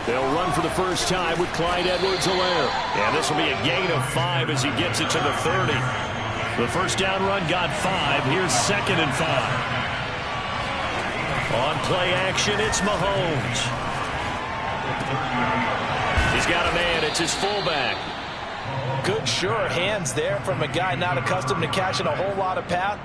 They'll run for the first time with Clyde Edwards-Helaire. And this will be a gain of 5 as he gets it to the 30. The first down run got 5. Here's 2nd and 5. On play action, it's Mahomes. He's got a man. It's his fullback. Good, sure hands there from a guy not accustomed to catching a whole lot of pass.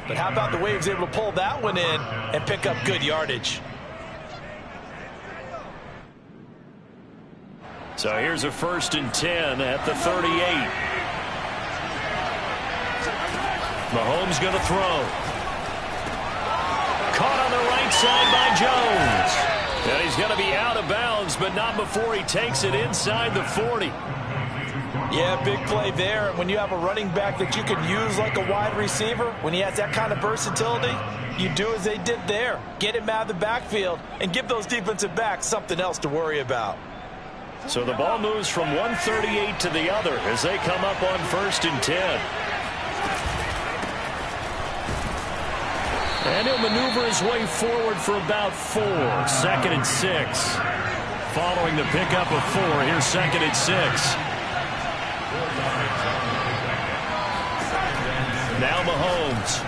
But how about the way he was able to pull that one in and pick up good yardage? So here's a 1st and 10 at the 38. Mahomes going to throw. Caught on the right side by Jones. And he's going to be out of bounds, but not before he takes it inside the 40. Yeah, big play there. And when you have a running back that you can use like a wide receiver, when he has that kind of versatility, you do as they did there. Get him out of the backfield and give those defensive backs something else to worry about. So the ball moves from one 38 to the other as they come up on 1st and 10. And he'll maneuver his way forward for about 4. 2nd and 6. Following the pickup of 4, here's 2nd and 6. Now Mahomes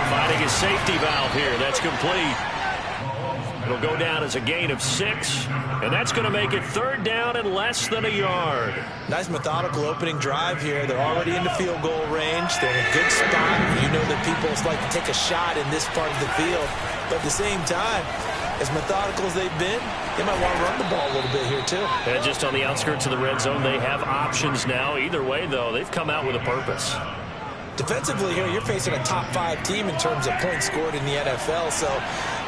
finding his safety valve here. That's complete. It'll go down as a gain of 6, and that's going to make it 3rd down and less than a yard. Nice methodical opening drive here. They're already in the field goal range. They're in a good spot. You know that people like to take a shot in this part of the field, but at the same time, as methodical as they've been, they might want to run the ball a little bit here too. And just on the outskirts of the red zone, they have options now. Either way, though, they've come out with a purpose. Defensively here, you're facing a top 5 team in terms of points scored in the NFL. So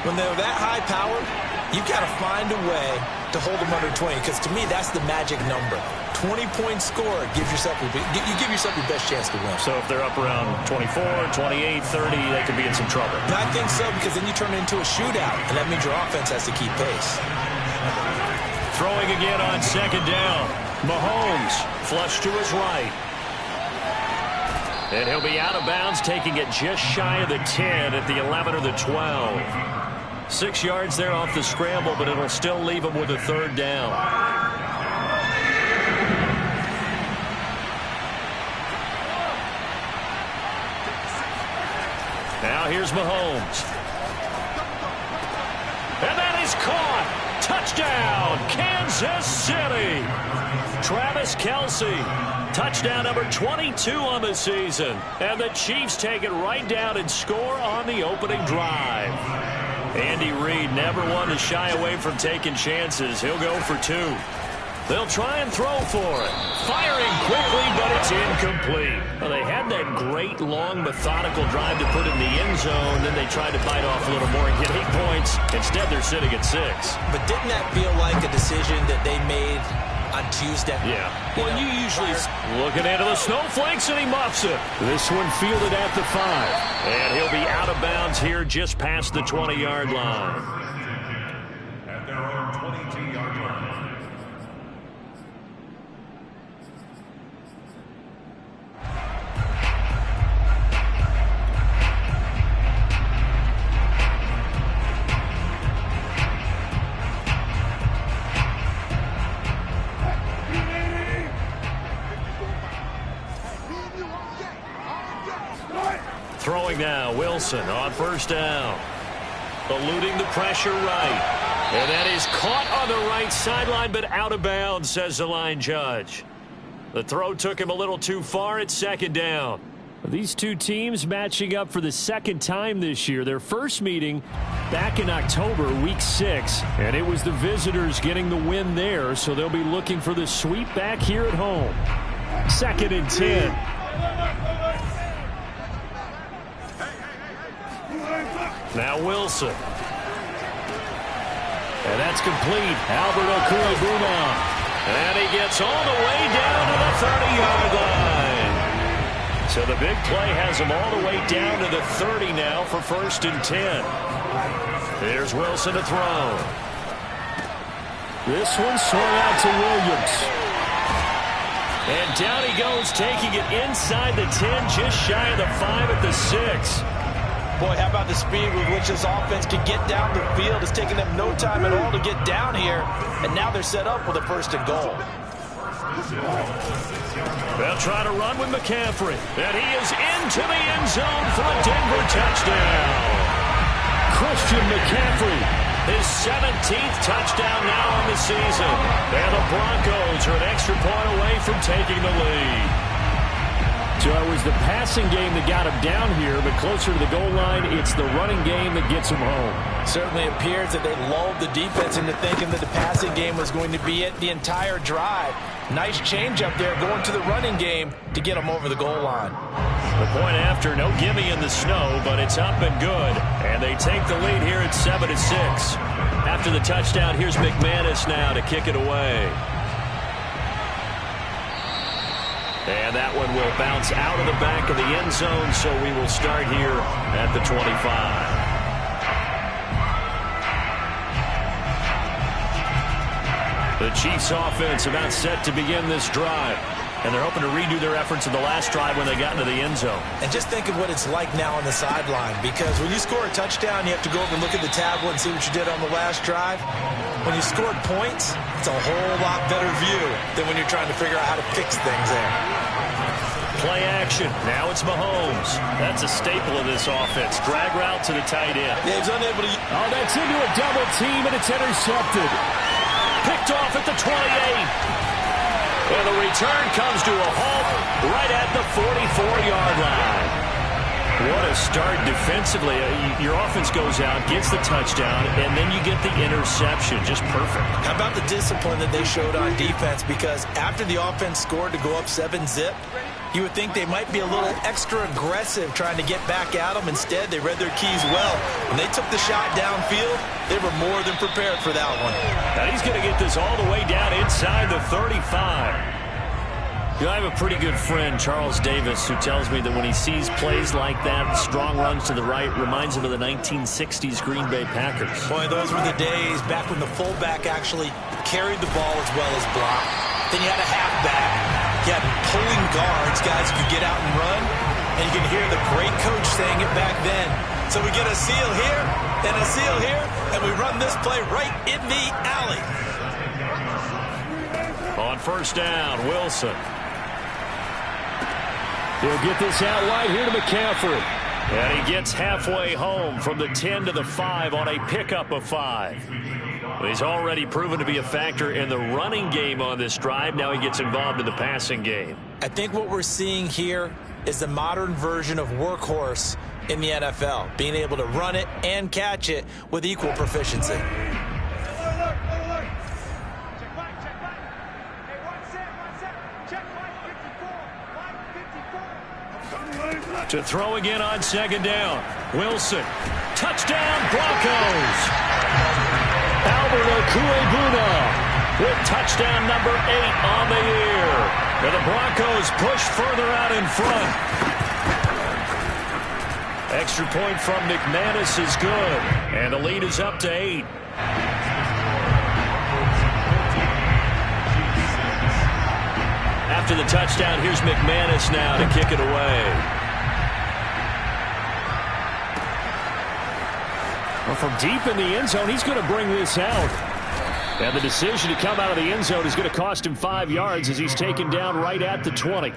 when they're that high powered, you've got to find a way to hold them under 20, because to me, that's the magic number. 20 points scored, you give yourself your best chance to win. So if they're up around 24, 28, 30, they could be in some trouble. And I think so, because then you turn it into a shootout, and that means your offense has to keep pace. Throwing again on 2nd down. Mahomes flush to his right. And he'll be out of bounds, taking it just shy of the 10 at the 11 or the 12. 6 yards there off the scramble, but it'll still leave him with a 3rd down. Now here's Mahomes. And that is caught. Touchdown, Kansas City. Travis Kelce. Touchdown number 22 on the season. And the Chiefs take it right down and score on the opening drive. Andy Reid never one to shy away from taking chances. He'll go for 2. They'll try and throw for it. Firing quickly, but it's incomplete. Well, they had that great, long, methodical drive to put in the end zone. Then they tried to bite off a little more and get 8 points. Instead, they're sitting at 6. But didn't that feel like a decision that they made on Tuesday? Yeah. Well, you usually looking into the snowflakes, and he muffs it. This one fielded at the 5. And he'll be out of bounds here just past the 20-yard line. At their own 22-yard line. Throwing now, Wilson on 1st down. Eluding the pressure right. And that is caught on the right sideline, but out of bounds, says the line judge. The throw took him a little too far at 2nd down. These two teams matching up for the 2nd time this year. Their first meeting back in October, week 6. And it was the visitors getting the win there, so they'll be looking for the sweep back here at home. 2nd and 10. Now Wilson. And that's complete. Albert Okwuegbunam. And he gets all the way down to the 30-yard line. So the big play has him all the way down to the 30 now for 1st and 10. Here's Wilson to throw. This one swung out to Williams. And down he goes, taking it inside the 10, just shy of the 5 at the 6. Boy, how about the speed with which this offense can get down the field? It's taking them no time at all to get down here, and now they're set up with a 1st and goal. They'll try to run with McCaffrey, and he is into the end zone for a Denver touchdown. Christian McCaffrey, his 17th touchdown now on the season. And the Broncos are an extra point away from taking the lead. So it was the passing game that got him down here, but closer to the goal line, it's the running game that gets him home. Certainly appears that they lulled the defense into thinking that the passing game was going to be it the entire drive. Nice change up there going to the running game to get them over the goal line. The point after, no gimme in the snow, but it's up and good. And they take the lead here at 7-6. After the touchdown, here's McManus now to kick it away. And that one will bounce out of the back of the end zone, so we will start here at the 25. The Chiefs offense about set to begin this drive. And they're hoping to redo their efforts in the last drive when they got into the end zone. And just think of what it's like now on the sideline, because when you score a touchdown, you have to go over and look at the tablet and see what you did on the last drive. When you scored points, it's a whole lot better view than when you're trying to figure out how to fix things there. Play action. Now it's Mahomes. That's a staple of this offense. Drag route to the tight end. Yeah, he's unable to... Oh, that's into a double team, and it's intercepted. Picked off at the 28. And the return comes to a halt right at the 44-yard line. What a start defensively. Your offense goes out, gets the touchdown, and then you get the interception. Just perfect. How about the discipline that they showed on defense? Because after the offense scored to go up 7-zip, you would think they might be a little extra aggressive trying to get back at them. Instead, they read their keys well. When they took the shot downfield, they were more than prepared for that one. Now he's going to get this all the way down inside the 35. You know, I have a pretty good friend, Charles Davis, who tells me that when he sees plays like that, strong runs to the right, reminds him of the 1960s Green Bay Packers. Boy, those were the days back when the fullback actually carried the ball as well as blocked. Then you had a halfback. You had pulling guards, guys who could get out and run. And you can hear the great coach saying it back then. So we get a seal here and a seal here, and we run this play right in the alley. On 1st down, Wilson. He'll get this out wide here to McCaffrey. And he gets halfway home from the 10 to the 5 on a pickup of 5. Well, he's already proven to be a factor in the running game on this drive. Now he gets involved in the passing game. I think what we're seeing here is the modern version of workhorse in the NFL, being able to run it and catch it with equal proficiency. To throw again on 2nd down. Wilson. Touchdown, Broncos. Albert Okwuegbunam with touchdown number 8 on the year. And the Broncos push further out in front. Extra point from McManus is good. And the lead is up to 8. After the touchdown, here's McManus now to kick it away. Well, from deep in the end zone, he's going to bring this out. And the decision to come out of the end zone is going to cost him 5 yards as he's taken down right at the 20.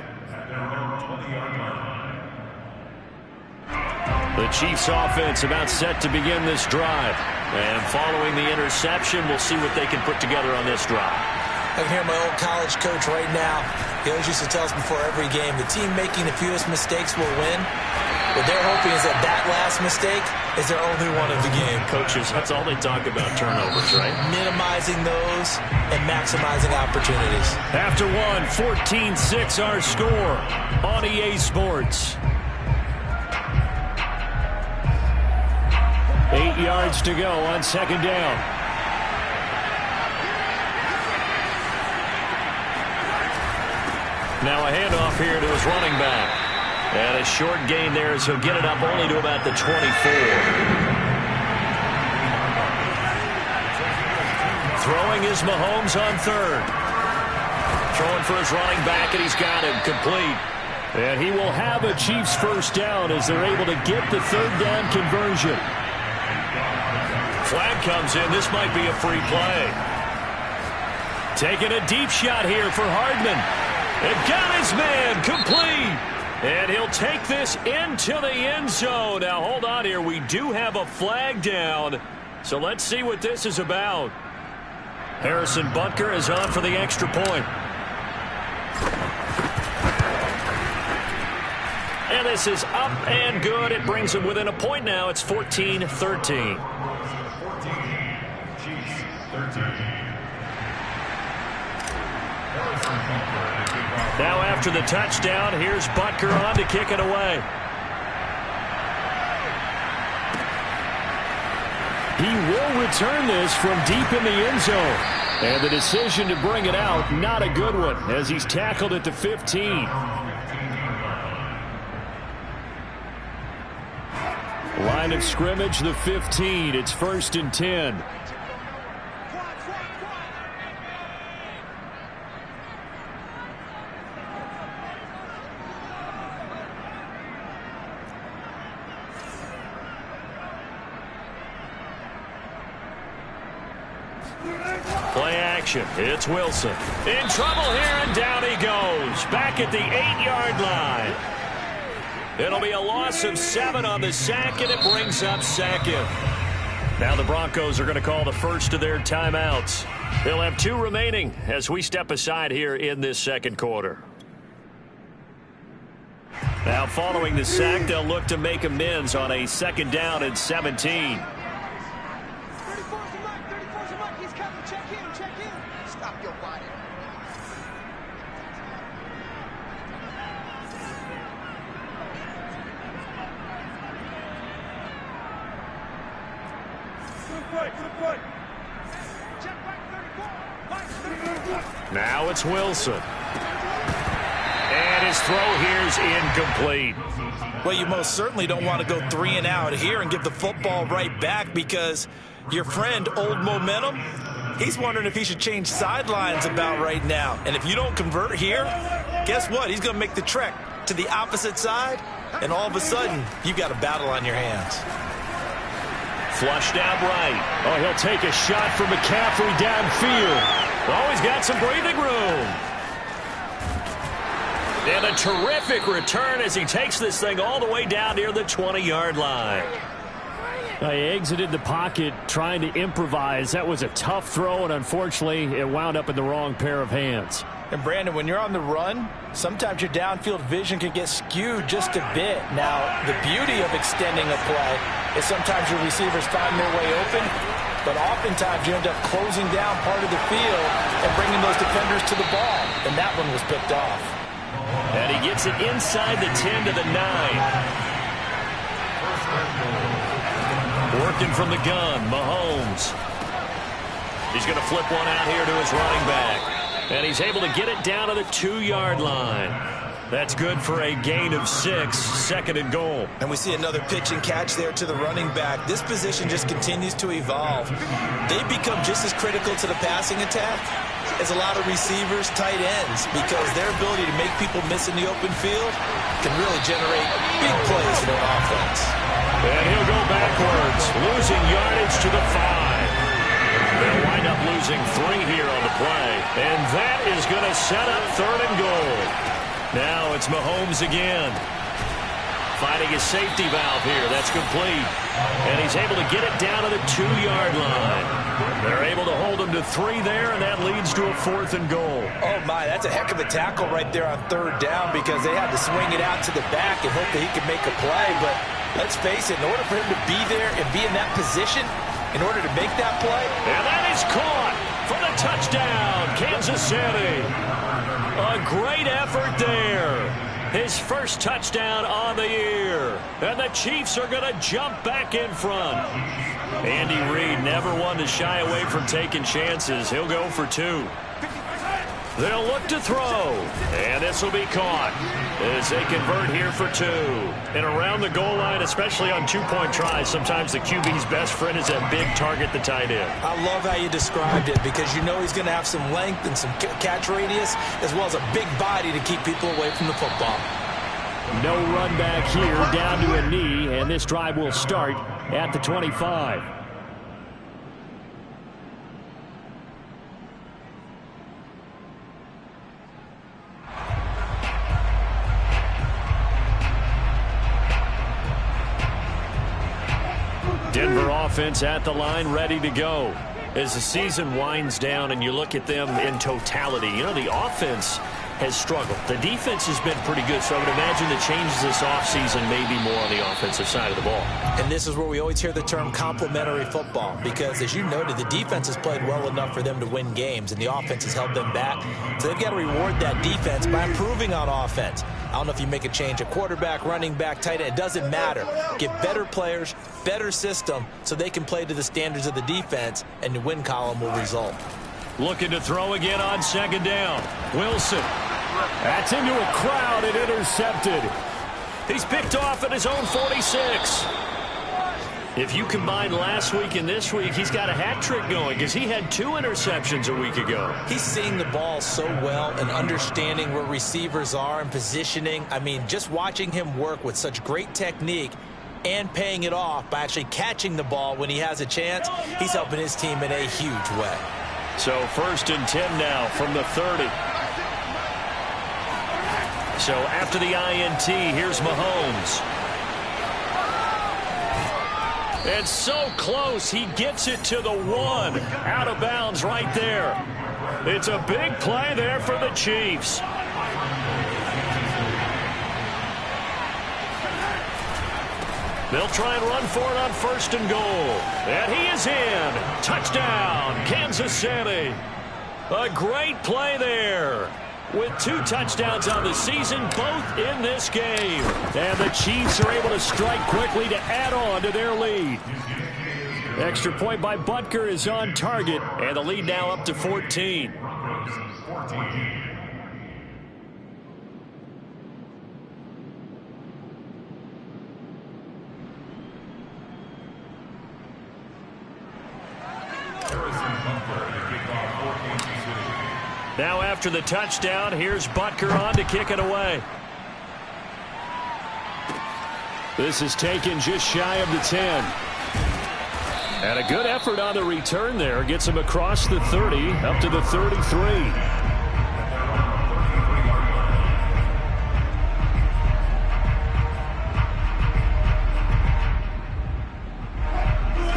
The Chiefs offense about set to begin this drive. And following the interception, we'll see what they can put together on this drive. I can hear my old college coach right now. He always used to tell us before every game, the team making the fewest mistakes will win. What they're hoping is that that last mistake is their only one of the game. Coaches, that's all they talk about, turnovers, right? Minimizing those and maximizing opportunities. After one, 14-6 our score on EA Sports. 8 yards to go on second down. Now a handoff here to his running back. And a short gain there as he'll get it up only to about the 24. Throwing is Mahomes on third. Throwing for his running back, and he's got him complete. And he will have a Chiefs first down as they're able to get the third down conversion. Flag comes in. This might be a free play. Taking a deep shot here for Hardman. And got his man complete. And he'll take this into the end zone. Now, hold on here. We do have a flag down. So let's see what this is about. Harrison Butker is on for the extra point. And this is up and good. It brings him within a point now. It's 14-13. 14, Chiefs, 13. Now after the touchdown, here's Butker on to kick it away. He will return this from deep in the end zone. And the decision to bring it out, not a good one, as he's tackled at the 15. Line of scrimmage, the 15. It's 1st and 10. Play action. It's Wilson. In trouble here, and down he goes. Back at the 8-yard line. It'll be a loss of 7 on the sack, and it brings up second. Now the Broncos are going to call the first of their timeouts. They'll have 2 remaining as we step aside here in this second quarter. Now following the sack, they'll look to make amends on a 2nd down and 17. Now it's Wilson. And his throw here's incomplete. Well, you most certainly don't want to go 3 and out here and give the football right back, because your friend, Old Momentum, he's wondering if he should change sidelines about right now. And if you don't convert here, guess what? He's going to make the trek to the opposite side, and all of a sudden, you've got a battle on your hands. Flushed out right. Oh, he'll take a shot for McCaffrey downfield. Oh, he's got some breathing room. And a terrific return as he takes this thing all the way down near the 20-yard line. He exited the pocket trying to improvise. That was a tough throw, and unfortunately, it wound up in the wrong pair of hands. And Brandon, when you're on the run, sometimes your downfield vision can get skewed just a bit. Now, the beauty of extending a play is sometimes your receivers find their way open, but oftentimes you end up closing down part of the field and bringing those defenders to the ball. And that one was picked off. And he gets it inside the 10 to the 9. Working from the gun, Mahomes. He's going to flip one out here to his running back. And he's able to get it down to the 2-yard line. That's good for a gain of 6, 2nd and goal. And we see another pitch and catch there to the running back. This position just continues to evolve. They've become just as critical to the passing attack as a lot of receivers, tight ends, because their ability to make people miss in the open field can really generate big plays for their offense. And he'll go backwards, losing yardage to the 5. They'll wind up losing 3 here on the play. And that is going to set up 3rd and goal. Now it's Mahomes again. Finding his safety valve here. That's complete. And he's able to get it down to the 2-yard line. They're able to hold him to 3 there, and that leads to a 4th and goal. Oh, my, that's a heck of a tackle right there on 3rd down, because they had to swing it out to the back and hope that he could make a play. But let's face it, in order for him to be there and be in that position, in order to make that play. And that is caught for the touchdown, Kansas City. A great effort there. His first touchdown on the year. And the Chiefs are going to jump back in front. Andy Reid never one to shy away from taking chances. He'll go for 2. They'll look to throw. And this will be caught as they convert here for 2. And around the goal line, especially on 2-point tries, sometimes the QB's best friend is that big target, the tight end. I love how you described it because you know he's going to have some length and some catch radius as well as a big body to keep people away from the football. No run back here, down to a knee, and this drive will start at the 25. Denver offense at the line, ready to go. As the season winds down and you look at them in totality, you know, the offense has struggled. The defense has been pretty good, so I would imagine the changes this offseason may be more on the offensive side of the ball. And this is where we always hear the term complementary football because, as you noted, the defense has played well enough for them to win games, and the offense has held them back. So they've got to reward that defense by improving on offense. I don't know if you make a change at quarterback, running back, tight end. It doesn't matter. Get better players, better system, so they can play to the standards of the defense, and the win column will result. Looking to throw again on second down. Wilson. That's into a crowd and intercepted. He's picked off at his own 46. If you combine last week and this week, he's got a hat trick going because he had 2 interceptions a week ago. He's seeing the ball so well and understanding where receivers are and positioning. I mean, just watching him work with such great technique and paying it off by actually catching the ball when he has a chance, he's helping his team in a huge way. So 1st and 10 now from the 30. So after the INT, here's Mahomes. And so close, he gets it to the 1. Out of bounds right there. It's a big play there for the Chiefs. They'll try and run for it on 1st and goal. And he is in. Touchdown, Kansas City. A great play there. With 2 touchdowns on the season, both in this game. And the Chiefs are able to strike quickly to add on to their lead. Extra point by Butker is on target, and the lead now up to 14. Now after the touchdown, here's Butker on to kick it away. This is taken just shy of the 10. And a good effort on the return there. Gets him across the 30, up to the 33.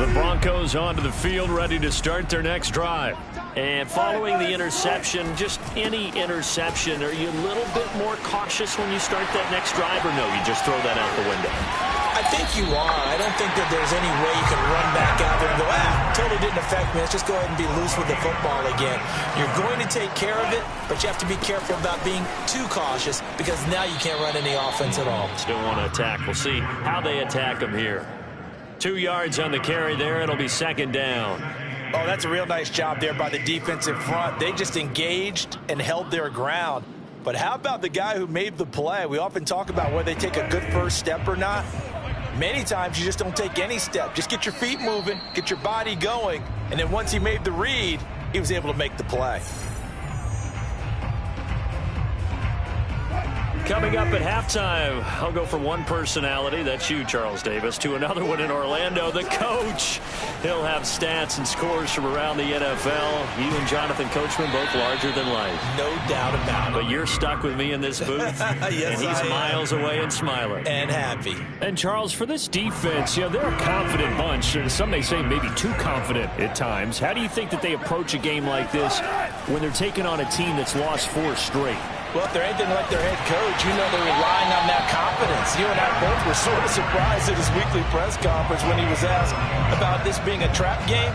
The Broncos onto the field, ready to start their next drive. And following the interception, just any interception, are you a little bit more cautious when you start that next drive, or no, you just throw that out the window? I think you are. I don't think that there's any way you can run back out there and go, totally didn't affect me. Let's just go ahead and be loose with the football again. You're going to take care of it, but you have to be careful about being too cautious because now you can't run any offense at all. Still want to attack. We'll see how they attack them here. 2 yards on the carry there. It'll be 2nd down. Oh, that's a real nice job there by the defensive front. They just engaged and held their ground. But how about the guy who made the play? We often talk about whether they take a good first step or not. Many times you just don't take any step. Just get your feet moving, get your body going, and then once he made the read, he was able to make the play. Coming up at halftime, I'll go from one personality, that's you, Charles Davis, to another one in Orlando, the coach. He'll have stats and scores from around the NFL. You and Jonathan Coachman, both larger than life. No doubt about it. But you're stuck with me in this booth, yes, and he's miles away and smiling. And happy. And, Charles, for this defense, you know, they're a confident bunch. And some may say maybe too confident at times. How do you think that they approach a game like this when they're taking on a team that's lost 4 straight? Well, if they're anything like their head coach, you know they're relying on that confidence. You and I both were sort of surprised at his weekly press conference when he was asked about this being a trap game.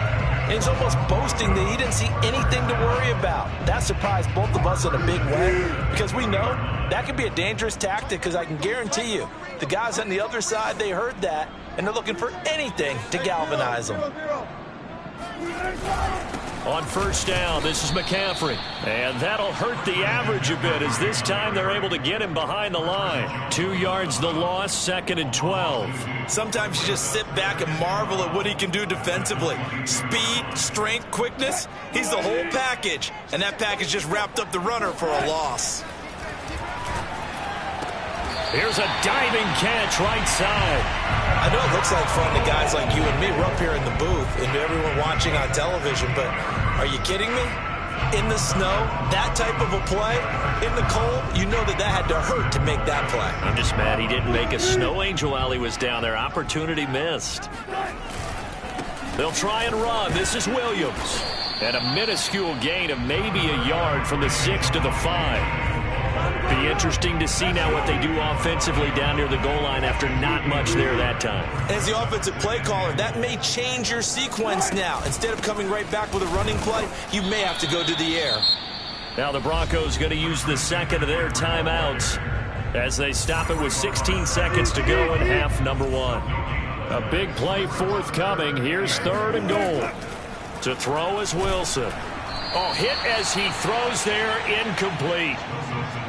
And he's almost boasting that he didn't see anything to worry about. That surprised both of us in a big way because we know that could be a dangerous tactic because I can guarantee you the guys on the other side, they heard that, and they're looking for anything to galvanize them. On first down, this is McCaffrey. And that'll hurt the average a bit as this time they're able to get him behind the line. 2 yards the loss, 2nd and 12. Sometimes you just sit back and marvel at what he can do defensively. Speed, strength, quickness, he's the whole package. And that package just wrapped up the runner for a loss. Here's a diving catch right side. I know it looks like fun to guys like you and me. We're up here in the booth and everyone watching on television, but are you kidding me? In the snow, that type of a play, in the cold, you know that had to hurt to make that play. I'm just mad he didn't make a snow angel while he was down there. Opportunity missed. They'll try and run. This is Williams. And a minuscule gain of maybe a yard from the 6 to the 5. Be interesting to see now what they do offensively down near the goal line after not much there that time. As the offensive play caller, that may change your sequence now. Instead of coming right back with a running play, you may have to go to the air. Now the Broncos going to use the second of their timeouts as they stop it with 16 seconds to go in half number 1. A big play forthcoming. Here's 3rd and goal. To throw is Wilson. Oh, hit as he throws there, incomplete.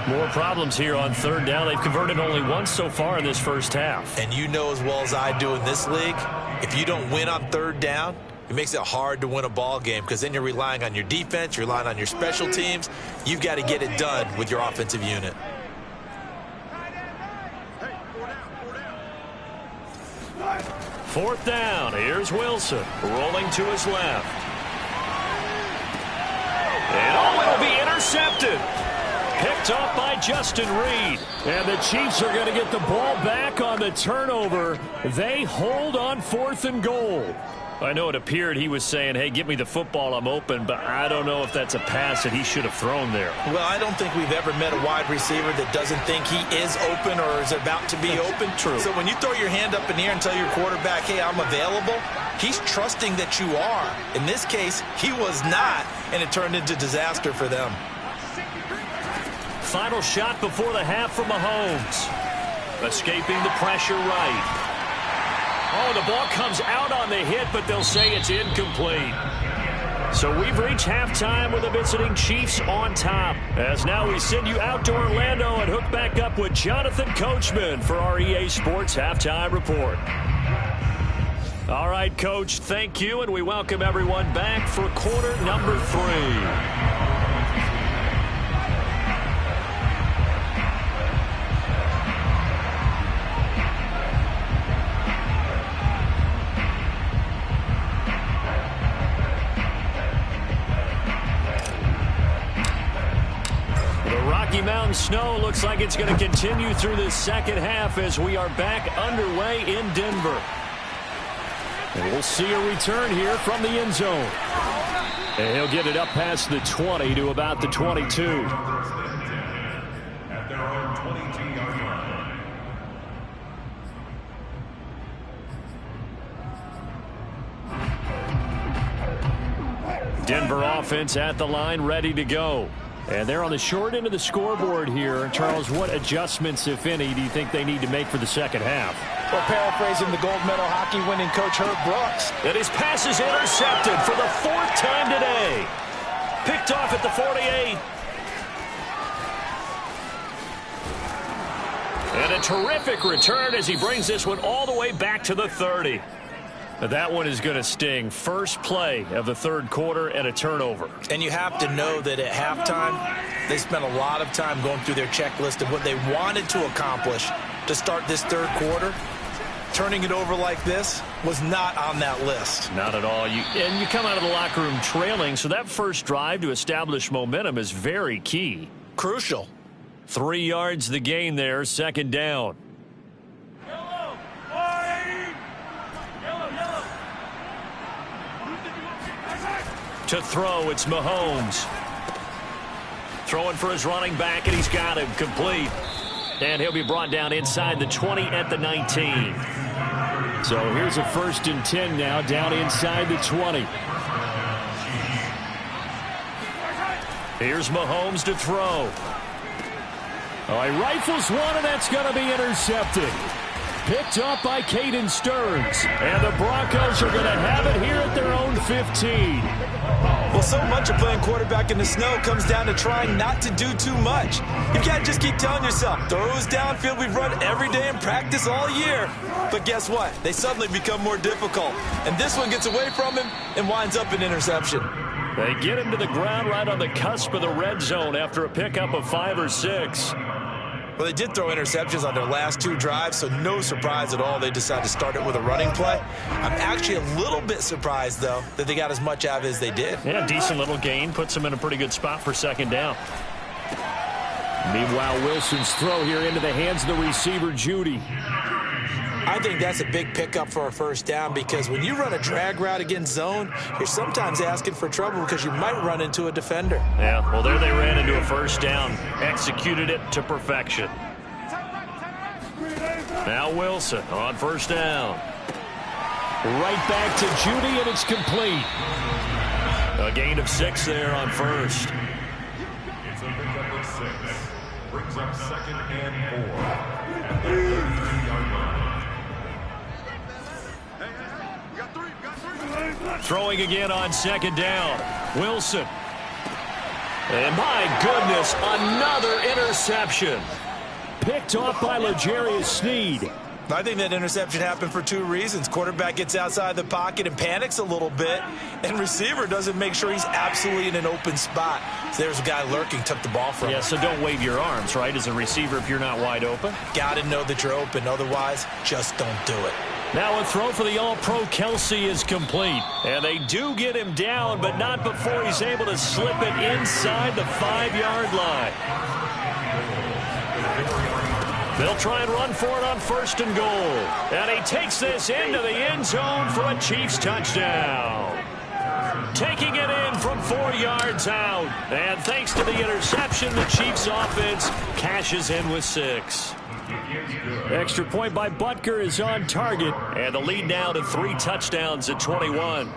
More problems here on 3rd down. They've converted only once so far in this first half. And you know as well as I do in this league, if you don't win on 3rd down, it makes it hard to win a ball game because then you're relying on your defense, you're relying on your special teams. You've got to get it done with your offensive unit. Fourth down. Here's Wilson rolling to his left. And it'll be intercepted. Picked off by Justin Reed. And the Chiefs are going to get the ball back on the turnover. They hold on 4th and goal. I know it appeared he was saying, hey, give me the football, I'm open, but I don't know if that's a pass that he should have thrown there. Well, I don't think we've ever met a wide receiver that doesn't think he is open or is about to be open. True. So when you throw your hand up in the air and tell your quarterback, hey, I'm available, he's trusting that you are. In this case, he was not, and it turned into disaster for them. Final shot before the half from Mahomes. Escaping the pressure right. Oh, the ball comes out on the hit, but they'll say it's incomplete. So we've reached halftime with the visiting Chiefs on top. As now we send you out to Orlando and hook back up with Jonathan Coachman for our EA Sports Halftime Report. All right, Coach, thank you, and we welcome everyone back for quarter number 3. Mountain snow looks like it's going to continue through the second half as we are back underway in Denver. And we'll see a return here from the end zone. And he'll get it up past the 20 to about the 22. At their own 22-yard line. Denver offense at the line, ready to go. And they're on the short end of the scoreboard here. Charles, what adjustments, if any, do you think they need to make for the second half? Well, paraphrasing the gold medal hockey winning coach Herb Brooks. And his pass is intercepted for the 4th time today. Picked off at the 48. And a terrific return as he brings this one all the way back to the 30. That one is going to sting. First play of the 3rd quarter and a turnover. And you have to know that at halftime, they spent a lot of time going through their checklist of what they wanted to accomplish to start this 3rd quarter. Turning it over like this was not on that list. Not at all. And you come out of the locker room trailing, so that first drive to establish momentum is very key. Crucial. 3 yards the gain there, 2nd down. To throw, it's Mahomes. Throwing for his running back, and he's got him complete. And he'll be brought down inside the 20 at the 19. So here's a 1st and 10 now, down inside the 20. Here's Mahomes to throw. Oh, he rifles one, and that's going to be intercepted. Picked up by Caden Stearns. And the Broncos are going to have it here at their own 15. Well, so much of playing quarterback in the snow comes down to trying not to do too much. You can't just keep telling yourself, throws downfield we've run every day in practice all year. But guess what? They suddenly become more difficult. And this one gets away from him and winds up an interception. They get him to the ground right on the cusp of the red zone after a pickup of 5 or 6. Well, they did throw interceptions on their last 2 drives, so no surprise at all they decided to start it with a running play. I'm actually a little bit surprised, though, that they got as much out of it as they did. Yeah, decent little gain. Puts them in a pretty good spot for second down. Meanwhile, Wilson's throw here into the hands of the receiver, Judy. I think that's a big pickup for a first down because when you run a drag route against zone, you're sometimes asking for trouble because you might run into a defender. Yeah, well, there they ran into a first down. Executed it to perfection. Now Wilson on first down. Right back to Judy, and it's complete. A gain of 6 there on first. It's a pickup of 6. Brings up 2nd and 4. At the 32-yard line. Throwing again on second down. Wilson. And my goodness, another interception. Picked off by L'Jarius Sneed. I think that interception happened for 2 reasons. Quarterback gets outside the pocket and panics a little bit, and receiver doesn't make sure he's absolutely in an open spot. So there's a guy lurking, took the ball from him. Yeah, so don't wave your arms, right, as a receiver if you're not wide open. Got to know that you're open. Otherwise, just don't do it. Now a throw for the All-Pro Kelsey is complete. And they do get him down, but not before he's able to slip it inside the 5-yard line. They'll try and run for it on first and goal. And he takes this into the end zone for a Chiefs touchdown. Taking it in from 4 yards out. And thanks to the interception, the Chiefs offense cashes in with 6. Extra point by Butker is on target. And the lead now to 3 touchdowns at 21.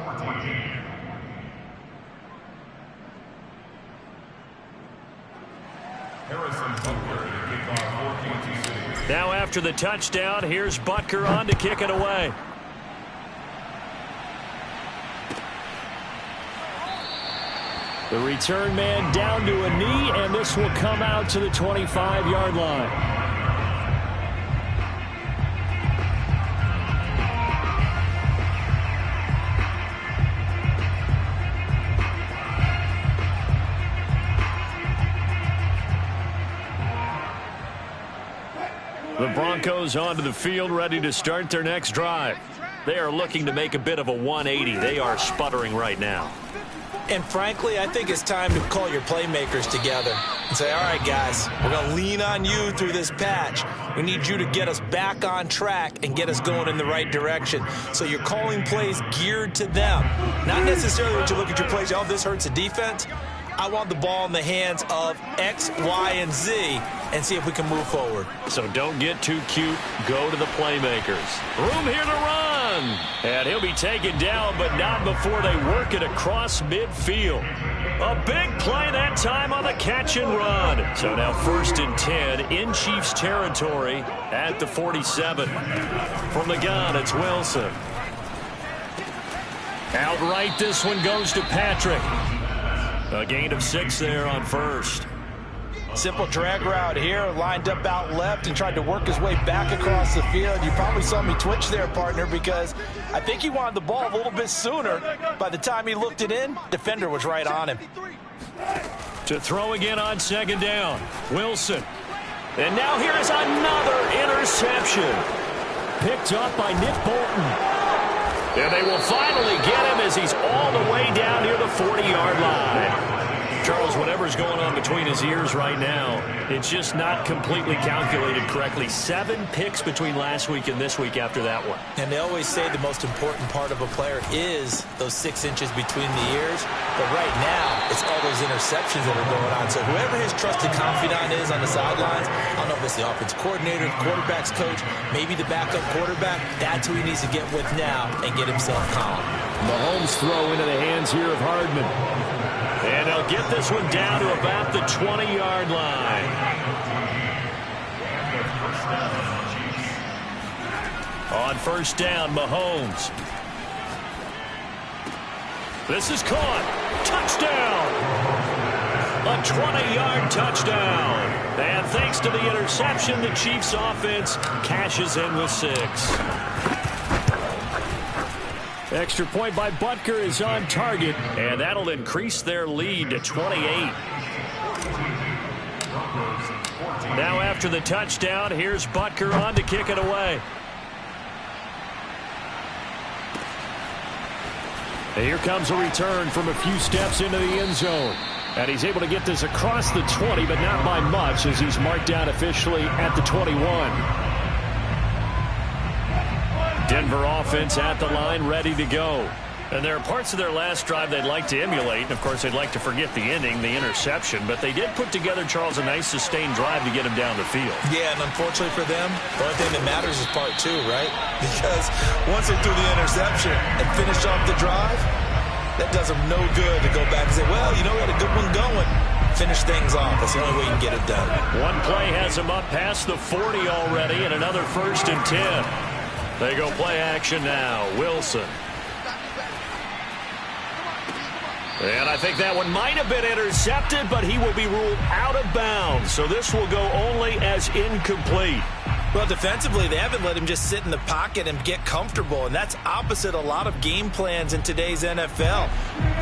Now after the touchdown, here's Butker on to kick it away. The return man down to a knee, and this will come out to the 25-yard line. The Broncos onto the field, ready to start their next drive. They are looking to make a bit of a 180. They are sputtering right now. And frankly, I think it's time to call your playmakers together and say, all right, guys, we're going to lean on you through this patch. We need you to get us back on track and get us going in the right direction. So you're calling plays geared to them. Not necessarily when you look at your plays, oh, this hurts the defense. I want the ball in the hands of X, Y, and Z and see if we can move forward. So don't get too cute. Go to the playmakers. Room here to run. And he'll be taken down, but not before they work it across midfield. A big play that time on the catch and run. So now 1st and 10 in Chiefs territory at the 47. From the gun, it's Wilson. Outright, this one goes to Patrick. A gain of 6 there on first. Simple drag route here, lined up out left and tried to work his way back across the field. You probably saw me twitch there, partner, because I think he wanted the ball a little bit sooner. By the time he looked it in, defender was right on him. To throw again on second down, Wilson. And now here is another interception. Picked up by Nick Bolton. And they will finally get him as he's all the way down near the 40-yard line. Charles, whatever's going on between his ears right now, it's just not completely calculated correctly. 7 picks between last week and this week after that one. And they always say the most important part of a player is those 6 inches between the ears. But right now, it's all those interceptions that are going on. So whoever his trusted confidant is on the sidelines, I don't know if it's the offense coordinator, the quarterback's coach, maybe the backup quarterback, that's who he needs to get with now and get himself calm. Mahomes throw into the hands here of Hardman. And they'll get this one down to about the 20-yard line. On first down, Mahomes. This is caught. Touchdown! A 20-yard touchdown. And thanks to the interception, the Chiefs offense cashes in with 6. Extra point by Butker is on target, and that'll increase their lead to 28. Now after the touchdown, here's Butker on to kick it away. Here comes a return from a few steps into the end zone. And he's able to get this across the 20, but not by much, as he's marked down officially at the 21. Denver offense at the line, ready to go. And there are parts of their last drive they'd like to emulate. And, of course, they'd like to forget the ending, the interception. But they did put together, Charles, a nice sustained drive to get him down the field. Yeah, and unfortunately for them, the only thing that matters is part 2, right? Because once they threw the interception and finished off the drive, that does them no good to go back and say, well, you know, we had a good one going. Finish things off. That's the only way you can get it done. One play has him up past the 40 already, and another 1st and 10. They go play action now. Wilson. And I think that one might have been intercepted, but he will be ruled out of bounds. So this will go only as incomplete. Well, defensively, they haven't let him just sit in the pocket and get comfortable, and that's opposite a lot of game plans in today's NFL.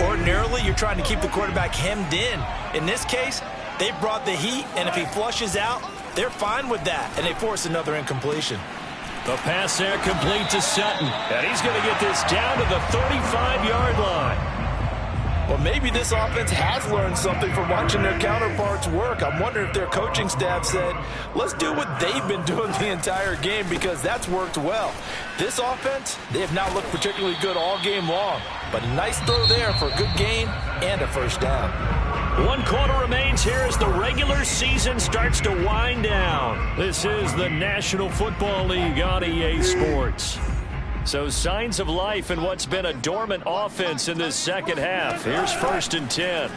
Ordinarily, you're trying to keep the quarterback hemmed in. In this case, they brought the heat, and if he flushes out, they're fine with that, and they force another incompletion. The pass there complete to Sutton, and he's going to get this down to the 35-yard line. Well, maybe this offense has learned something from watching their counterparts work. I'm wondering if their coaching staff said, let's do what they've been doing the entire game, because that's worked well. This offense, they have not looked particularly good all game long, but a nice throw there for a good gain and a 1st down. 1 quarter remains here as the regular season starts to wind down. This is the National Football League on EA Sports. So signs of life in what's been a dormant offense in this second half. Here's 1st and 10.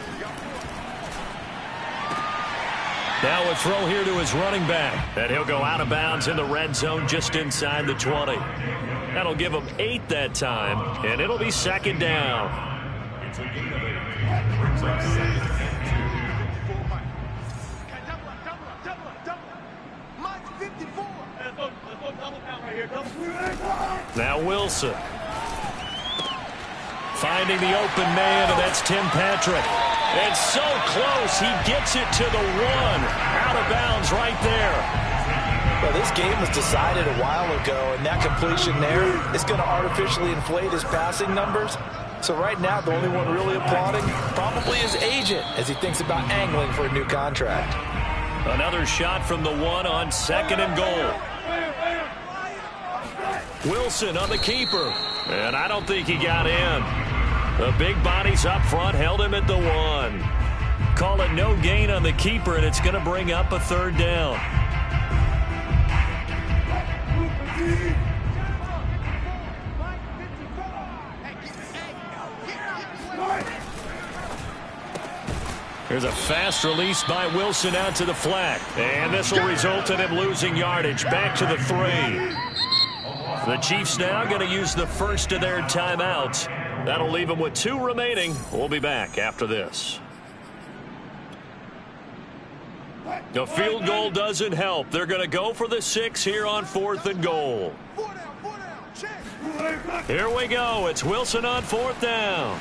Now a throw here to his running back. And he'll go out of bounds in the red zone just inside the 20. That'll give him 8 that time, and it'll be 2nd down. It's a gain of 8. Brings up 2nd and 2. Now Wilson. Finding the open man, and that's Tim Patrick. And so close, he gets it to the 1. Out of bounds right there. Well, this game was decided a while ago, and that completion there is going to artificially inflate his passing numbers. So right now, the only one really applauding probably his agent as he thinks about angling for a new contract. Another shot from the 1 on 2nd and goal. Wilson on the keeper, and I don't think he got in. The big bodies up front held him at the 1. Call it no gain on the keeper, and it's going to bring up a 3rd down. Here's a fast release by Wilson out to the flat, and this will result in him losing yardage back to the 3. The Chiefs now going to use the first of their timeouts. That'll leave them with 2 remaining. We'll be back after this. The field goal doesn't help. They're going to go for the 6 here on 4th and goal. Here we go. It's Wilson on 4th down.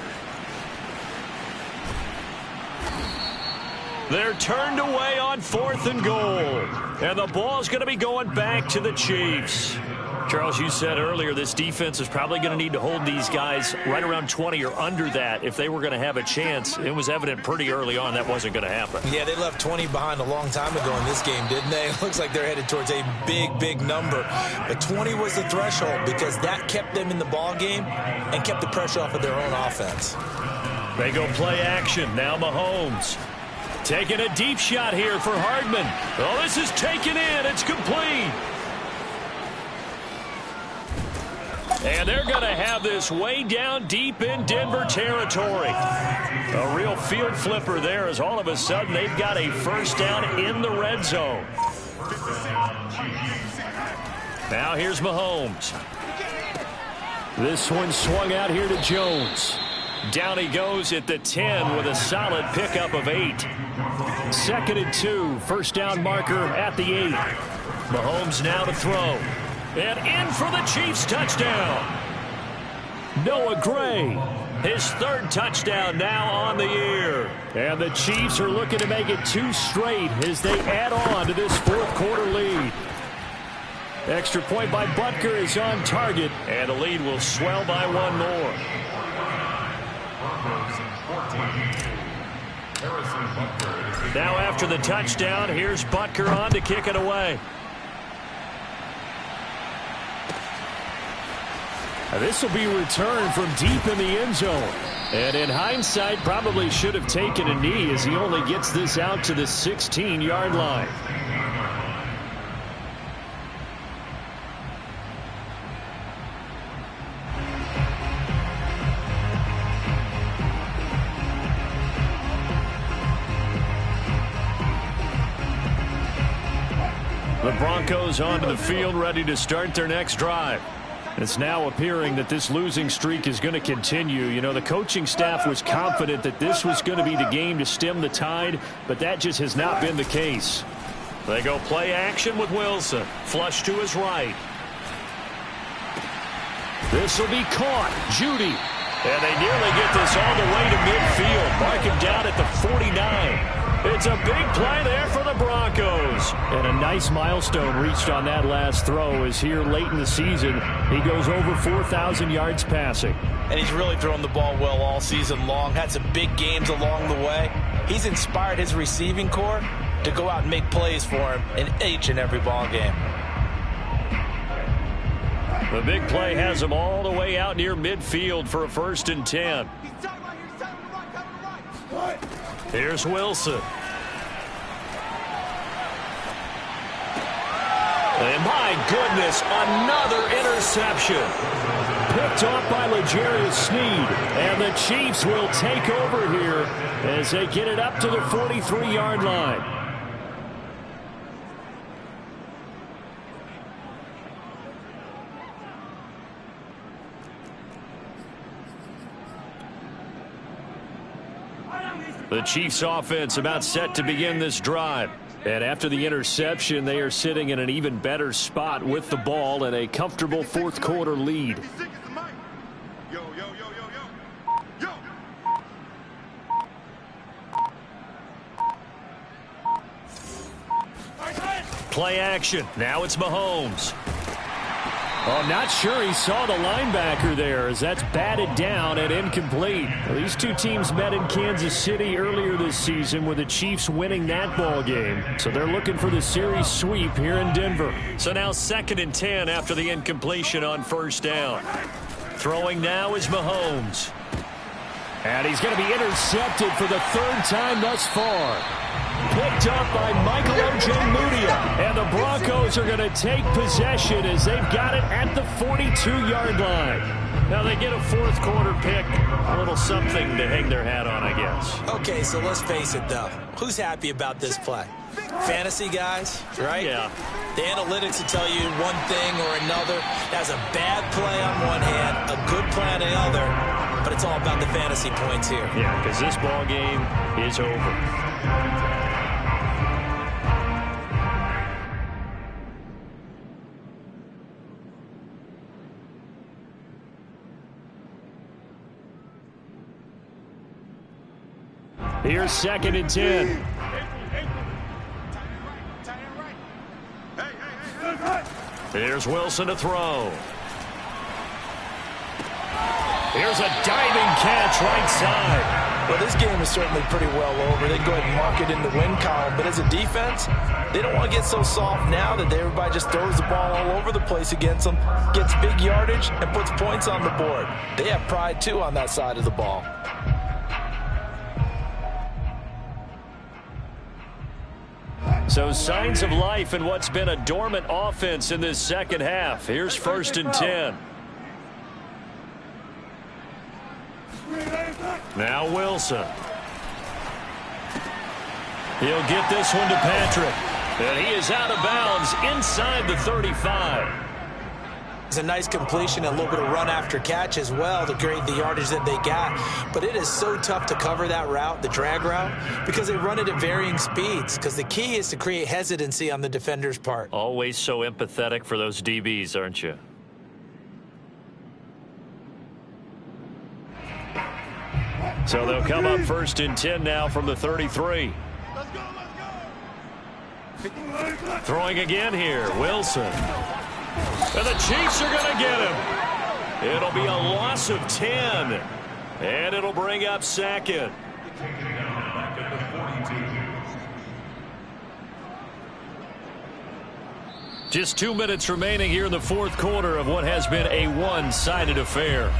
They're turned away on 4th and goal. And the ball's going to be going back to the Chiefs. Charles, you said earlier this defense is probably going to need to hold these guys right around 20 or under that if they were going to have a chance. It was evident pretty early on that wasn't going to happen. Yeah, they left 20 behind a long time ago in this game, didn't they? It looks like they're headed towards a big, big number. But 20 was the threshold because that kept them in the ball game and kept the pressure off of their own offense. They go play action. Now Mahomes. Taking a deep shot here for Hardman. Oh, this is taken in. It's complete. And they're going to have this way down deep in Denver territory. A real field flipper there as all of a sudden they've got a 1st down in the red zone. Now here's Mahomes. This one swung out here to Jones. Down he goes at the 10 with a solid pickup of 8. 2nd and 2. First down marker at the 8. Mahomes now to throw. And in for the Chiefs touchdown. Noah Gray, his 3rd touchdown now on the year. And the Chiefs are looking to make it 2 straight as they add on to this 4th quarter lead. Extra point by Butker is on target, and the lead will swell by 1 more. Now after the touchdown, here's Butker on to kick it away. This will be returned from deep in the end zone. And in hindsight, probably should have taken a knee as he only gets this out to the 16-yard line. The Broncos onto the field ready to start their next drive. It's now appearing that this losing streak is going to continue. You know, the coaching staff was confident that this was going to be the game to stem the tide, but that just has not been the case. They go play action with Wilson. Flush to his right. This will be caught. Judy. And they nearly get this all the way to midfield. Mark him down at the 49. It's a big play there for the Broncos. And a nice milestone reached on that last throw as here late in the season, he goes over 4,000 yards passing. And he's really thrown the ball well all season long. Had some big games along the way. He's inspired his receiving corps to go out and make plays for him in each and every ball game. The big play has him all the way out near midfield for a 1st and 10. Here's Wilson. And my goodness, another interception. Picked off by L'Jarius Sneed. And the Chiefs will take over here as they get it up to the 43-yard line. The Chiefs offense about set to begin this drive. And after the interception, they are sitting in an even better spot with the ball and a comfortable 4th quarter lead. Play action. Now it's Mahomes. Oh, I'm not sure he saw the linebacker there as that's batted down and incomplete. Well, these two teams met in Kansas City earlier this season with the Chiefs winning that ball game. So they're looking for the series sweep here in Denver. So now 2nd and 10 after the incompletion on 1st down. Throwing now is Mahomes. And he's going to be intercepted for the 3rd time thus far. Picked up by Michael Ojemudia. And the Broncos are going to take possession as they've got it at the 42-yard line. Now they get a 4th quarter pick. A little something to hang their hat on, I guess. Okay, so let's face it, though. Who's happy about this play? Fantasy guys, right? Yeah. The analytics will tell you one thing or another. That's a bad play on one hand, a good play on the other. But it's all about the fantasy points here. Yeah, because this ball game is over. Here's 2nd and 10. Here's Wilson to throw. Here's a diving catch right side. Well, this game is certainly pretty well over. They go ahead and mark it in the win column. But as a defense, they don't want to get so soft now that everybody just throws the ball all over the place against them, gets big yardage, and puts points on the board. They have pride, too, on that side of the ball. So signs of life in what's been a dormant offense in this 2nd half. Here's 1st and 10. Now Wilson. He'll get this one to Patrick. And he is out of bounds inside the 35. It's a nice completion, a little bit of run after catch as well to create the yardage that they got. But it is so tough to cover that route, the drag route, because they run it at varying speeds. Because the key is to create hesitancy on the defender's part. Always so empathetic for those DBs, aren't you? So they'll come up 1st and 10 now from the 33. Throwing again here, Wilson. And the Chiefs are going to get him. It'll be a loss of 10. And it'll bring up 2nd. Just 2 minutes remaining here in the 4th quarter of what has been a one-sided affair.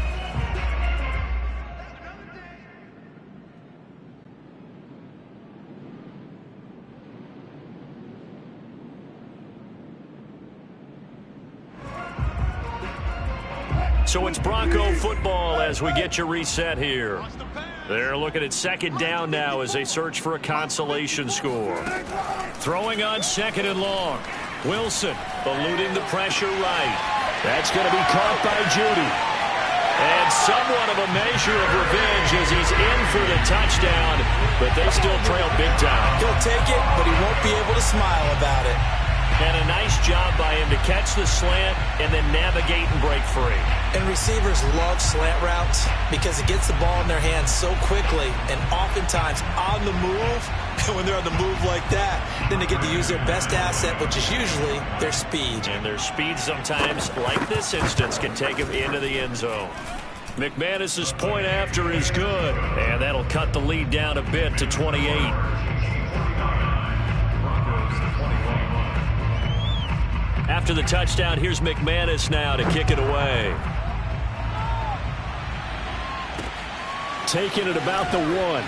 So it's Bronco football as we get you reset here. They're looking at 2nd down now as they search for a consolation score. Throwing on 2nd and long. Wilson eluding the pressure right. That's going to be caught by Judy. And somewhat of a measure of revenge as he's in for the touchdown, but they still trail big time. He'll take it, but he won't be able to smile about it. And a nice job by him to catch the slant and then navigate and break free. And receivers love slant routes because it gets the ball in their hands so quickly and oftentimes on the move. And when they're on the move like that, then they get to use their best asset, which is usually their speed. And their speed sometimes, like this instance, can take them into the end zone. McManus's point after is good. And that'll cut the lead down a bit to 28. After the touchdown, here's McManus now to kick it away. Taking it about the 1.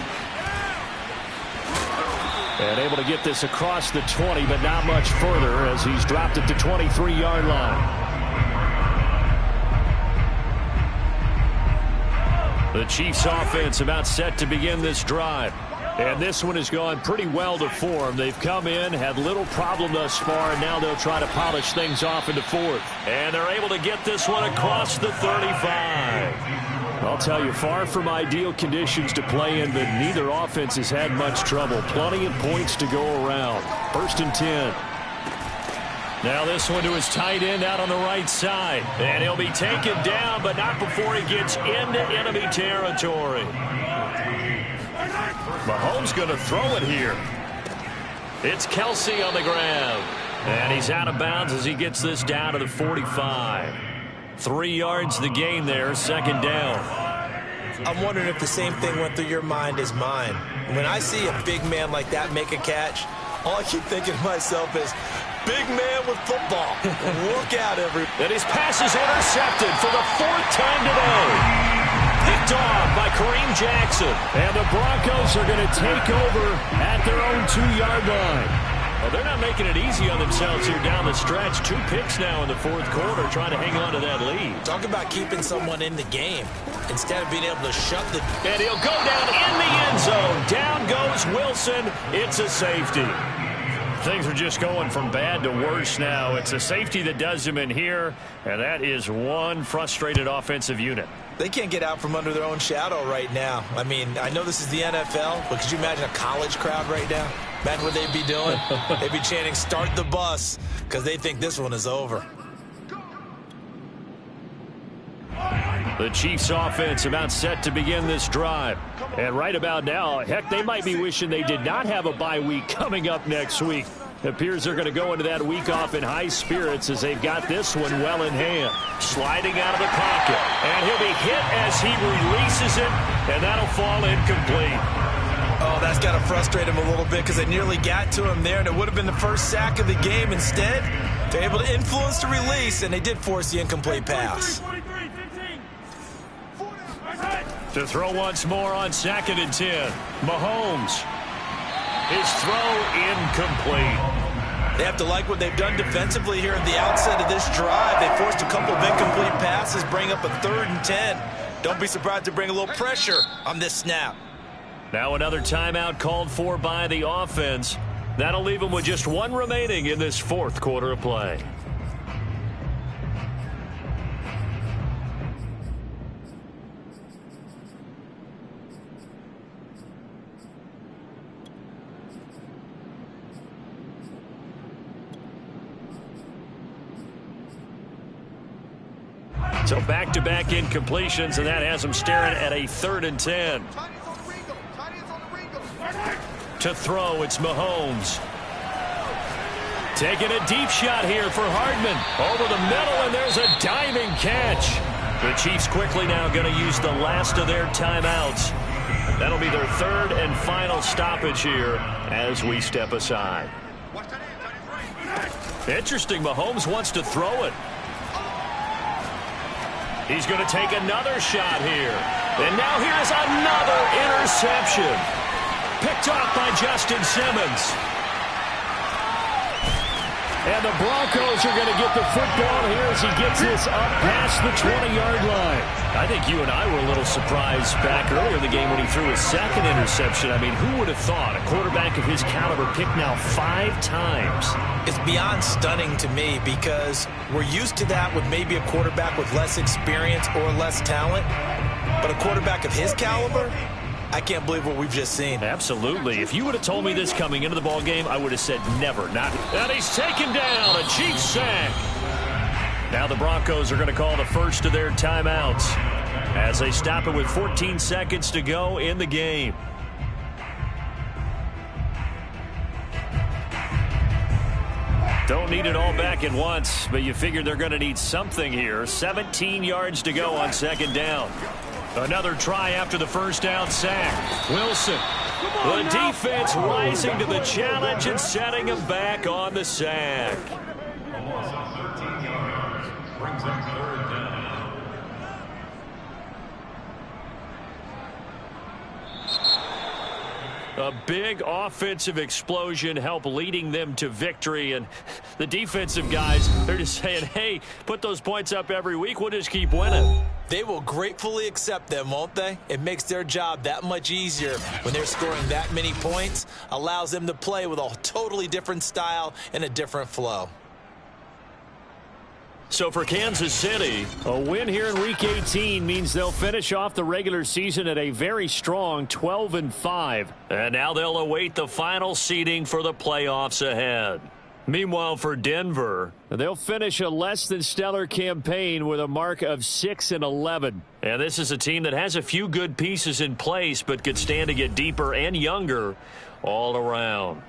And able to get this across the 20, but not much further as he's dropped it to 23-yard line. The Chiefs offense about set to begin this drive. And this one has gone pretty well to form. They've come in, had little problem thus far, and now they'll try to polish things off into 4th. And they're able to get this one across the 35. I'll tell you, far from ideal conditions to play in, but neither offense has had much trouble. Plenty of points to go around. 1st and 10. Now this one to his tight end out on the right side. And he'll be taken down, but not before he gets into enemy territory. Mahomes going to throw it here. It's Kelsey on the ground. And he's out of bounds as he gets this down to the 45. 3 yards the gain there, 2nd down. I'm wondering if the same thing went through your mind as mine. When I see a big man like that make a catch, all I keep thinking to myself is, big man with football. Look out, everybody. And his pass is intercepted for the 4th time today. Picked off by Kareem Jackson. And the Broncos are going to take over at their own 2-yard line. Well, they're not making it easy on themselves here down the stretch. 2 picks now in the 4th quarter trying to hang on to that lead. Talk about keeping someone in the game instead of being able to shut the... And he'll go down in the end zone. Down goes Wilson. It's a safety. Things are just going from bad to worse now. It's a safety that does him in here, and that is one frustrated offensive unit. They can't get out from under their own shadow right now. I mean, I know this is the NFL, but could you imagine a college crowd right now? Imagine what they'd be doing. They'd be chanting, "Start the bus," because they think this one is over. The Chiefs offense about set to begin this drive. And right about now, heck, they might be wishing they did not have a bye week coming up next week. It appears they're going to go into that week off in high spirits as they've got this one well in hand. Sliding out of the pocket. And he'll be hit as he releases it, and that'll fall incomplete. Oh, that's got to frustrate him a little bit because they nearly got to him there, and it would have been the first sack of the game. Instead, they're able to influence the release, and they did force the incomplete pass. To throw once more on 2nd and 10. Mahomes. His throw incomplete. They have to like what they've done defensively here at the outset of this drive. They forced a couple of incomplete passes, bring up a 3rd and 10. Don't be surprised to bring a little pressure on this snap. Now another timeout called for by the offense. That'll leave them with just one remaining in this 4th quarter of play. So back-to-back incompletions, and that has them staring at a 3rd and 10. To throw, it's Mahomes. Taking a deep shot here for Hardman. Over the middle, and there's a diving catch. The Chiefs quickly now going to use the last of their timeouts. That'll be their 3rd and final stoppage here as we step aside. Interesting, Mahomes wants to throw it. He's going to take another shot here. And now here's another interception. Picked off by Justin Simmons. And the Broncos are going to get the football here as he gets this up past the 20-yard line. I think you and I were a little surprised back earlier in the game when he threw his 2nd interception. I mean, who would have thought a quarterback of his caliber picked now 5 times? It's beyond stunning to me because we're used to that with maybe a quarterback with less experience or less talent. But a quarterback of his caliber, I can't believe what we've just seen. Absolutely. If you would have told me this coming into the ball game, I would have said never. Not. And he's taken down. A Chiefs sack. Now the Broncos are going to call the first of their timeouts as they stop it with 14 seconds to go in the game. Don't need it all back at once, but you figure they're going to need something here. 17 yards to go on 2nd down. Another try after the first down sack. Wilson. The defense rising to the challenge and setting him back on the sack. A loss of 13 yards brings up 3rd down. A big offensive explosion helped leading them to victory. And the defensive guys, they're just saying, hey, put those points up every week. We'll just keep winning. They will gratefully accept them, won't they? It makes their job that much easier when they're scoring that many points. Allows them to play with a totally different style and a different flow. So for Kansas City, a win here in Week 18 means they'll finish off the regular season at a very strong 12-5. And now they'll await the final seeding for the playoffs ahead. Meanwhile, for Denver, they'll finish a less than stellar campaign with a mark of 6-11. And this is a team that has a few good pieces in place, but could stand to get deeper and younger all around.